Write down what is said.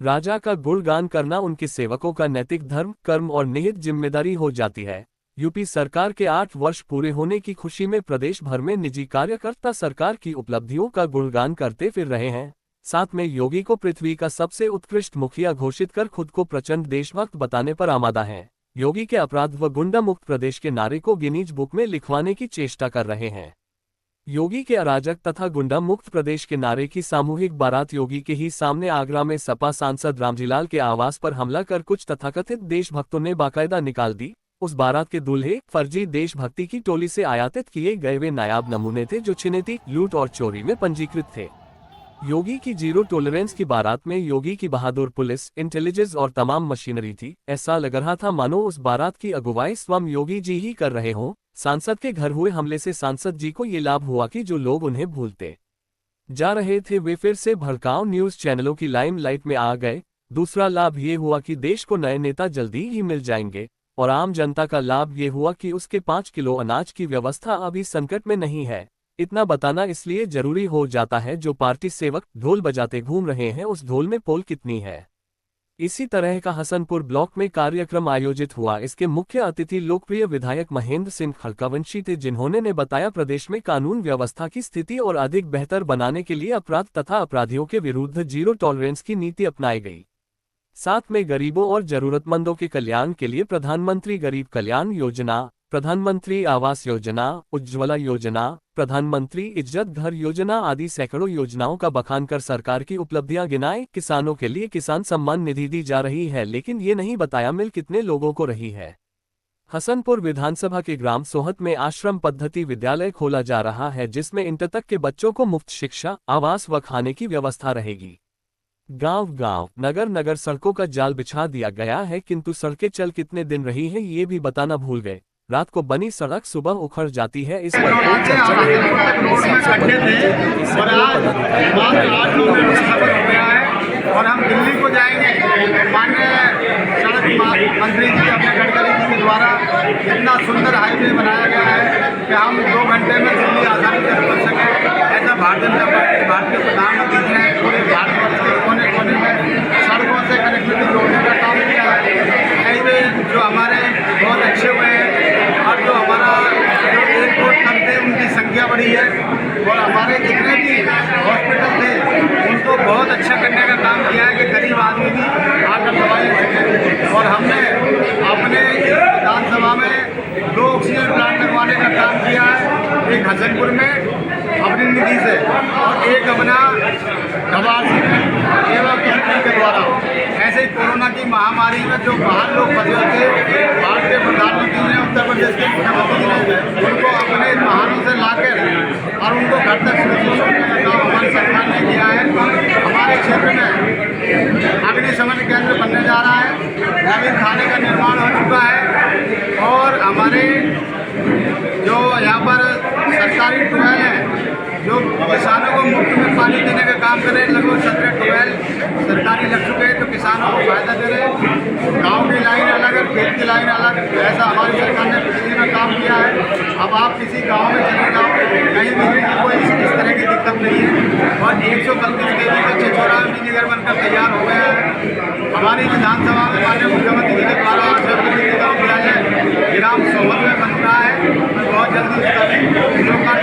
राजा का गुणगान करना उनके सेवकों का नैतिक धर्म, कर्म और निहित जिम्मेदारी हो जाती है। यूपी सरकार के 8 वर्ष पूरे होने की खुशी में प्रदेश भर में निजी कार्यकर्ता सरकार की उपलब्धियों का गुणगान करते फिर रहे हैं। साथ में योगी को पृथ्वी का सबसे उत्कृष्ट मुखिया घोषित कर खुद को प्रचंड देशभक्त बताने पर आमादा हैं। योगी के अपराध व गुंडा मुक्त प्रदेश के नारे को गिनीज बुक में लिखवाने की चेष्टा कर रहे हैं। योगी के अराजक तथा गुंडा मुक्त प्रदेश के नारे की सामूहिक बारात योगी के ही सामने आगरा में सपा सांसद रामजीलाल के आवास पर हमला कर कुछ तथाकथित देशभक्तों ने बाकायदा निकाल दी। उस बारात के दूल्हे फर्जी देशभक्ति की टोली से आयातित किए गए वे नायाब नमूने थे जो छिनेती, लूट और चोरी में पंजीकृत थे। योगी की जीरो टॉलरेंस की बारात में योगी की बहादुर पुलिस, इंटेलिजेंस और तमाम मशीनरी थी। ऐसा लग रहा था मानो उस बारात की अगुवाई स्वयं योगी जी ही कर रहे हों। सांसद के घर हुए हमले से सांसद जी को ये लाभ हुआ कि जो लोग उन्हें भूलते जा रहे थे वे फिर से भड़काऊ न्यूज चैनलों की लाइमलाइट में आ गए। दूसरा लाभ ये हुआ कि देश को नए नेता जल्दी ही मिल जाएंगे और आम जनता का लाभ ये हुआ कि उसके 5 किलो अनाज की व्यवस्था अभी संकट में नहीं है। इतना बताना इसलिए जरूरी हो जाता है जो पार्टी सेवक ढोल बजाते घूम रहे हैं उस ढोल में पोल कितनी है। इसी तरह का हसनपुर ब्लॉक में कार्यक्रम आयोजित हुआ। इसके मुख्य अतिथि लोकप्रिय विधायक महेंद्र सिंह खड़कावंशी थे जिन्होंने ने बताया प्रदेश में कानून व्यवस्था की स्थिति और अधिक बेहतर बनाने के लिए अपराध तथा अपराधियों के विरुद्ध जीरो टॉलरेंस की नीति अपनाई गई। साथ में गरीबों और जरूरतमंदों के कल्याण के लिए प्रधानमंत्री गरीब कल्याण योजना, प्रधानमंत्री आवास योजना, उज्ज्वला योजना, प्रधानमंत्री इज्जत घर योजना आदि सैकड़ों योजनाओं का बखान कर सरकार की उपलब्धियां गिनाए। किसानों के लिए किसान सम्मान निधि दी जा रही है लेकिन ये नहीं बताया मिल कितने लोगों को रही है। हसनपुर विधानसभा के ग्राम सोहत में आश्रम पद्धति विद्यालय खोला जा रहा है जिसमें इंटर तक के बच्चों को मुफ्त शिक्षा, आवास व खाने की व्यवस्था रहेगी। गांव-गांव, नगर-नगर सड़कों का जाल बिछा दिया गया है किंतु सड़कें चल कितने दिन रही है ये भी बताना भूल गए। रात को बनी सड़क सुबह उखड़ जाती है। इस पर कोई चर्चा और हम दिल्ली को जाएंगे। माननीय सड़क मंत्री जी अपने गडकरी जी के द्वारा इतना सुंदर हाईवे बनाया गया है कि हम 2 घंटे में दिल्ली आसानी से पहुंच सकें। ऐसा भारतीय जनता पार्टी भारतीय प्रधानमंत्री जी ने पूरे भारतवर्ष के कोने कोने में सड़कों से कनेक्टिविटी जोड़ने का काम किया है। हाईवे जो हमारे बहुत अच्छे हुए हैं और जो हमारा जो एयरपोर्ट तक थे उनकी संख्या बढ़ी है और हमारे जितने भी हॉस्पिटल थे उनको बहुत अच्छा करने का काम किया है कि गरीब आदमी भी आकर दवाई ले सके। और हमने अपने विधानसभा में 2 ऑक्सीजन प्लांट लगवाने का काम किया है, एक हसनपुर में अपनी निधि से और एक अपना धबार के द्वारा। ऐसे ही कोरोना की महामारी में जो बाहर लोग फंसे थे भारतीय प्रधानमंत्री ने, उत्तर प्रदेश के मुख्यमंत्री ने उनको अपने वाहनों से लाकर और उनको घर तक सुरक्षित करने का काम हमारी सरकार ने किया है। हमारे क्षेत्र में अग्निशमन केंद्र बनने जा रहा है, नवीन थाने का निर्माण हो चुका है और हमारे जो यहाँ पर सरकारी ट्यूबवेल है जो किसानों को मुफ्त में पानी देने का काम करें, लगभग 17 ट्यूबवेल सरकारी लग चुके हैं जो किसानों को फायदा दे रहे हैं। गाँव की लाइन अलग और खेत की लाइन अलग, ऐसा हमारी सरकार ने बिजली में काम किया है। अब आप किसी गाँव में चले जाओ, कहीं बिजली की कोई इस तरह की दिक्कत नहीं है और 132 kV का छिछोरा बिजली घर बनकर तैयार हो गया है। हमारी विधानसभा में माननीय मुख्यमंत्री जी के द्वारा विद्यालय ग्राम सोहत में बन रहा है। बहुत जल्दी उसका